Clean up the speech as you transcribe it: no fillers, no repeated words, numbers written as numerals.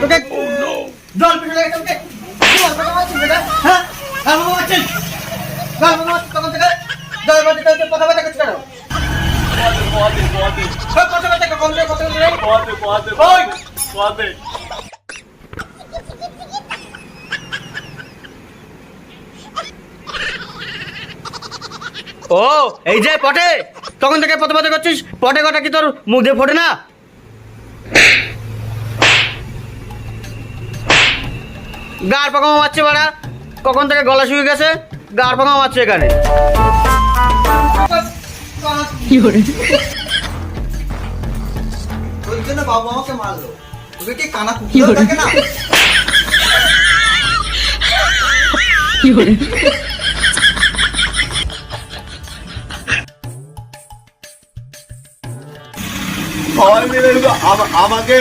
তোকে জল পিছনে তোকে হ্যাঁ বাবা আছেন বাবা তখন থেকে জল বাড়িতে কথা বলতে কিছু কেন কথা বলতে কম করে কথা বলতে ও এই যে পটে তখন থেকে প্রতিবাদ করছিস পটে কথা কি তোর মুখ দিয়ে ফোটে না গাড় পাকা মারছে বাড়া কখন থেকে গলা শুয়ে গেছে গাড় পাকা মারছে এখানে ওই জন্য বাবু আমাকে মারলো তোকে কি কানা কুকুর থাকে না সবাই মিলে আমাকে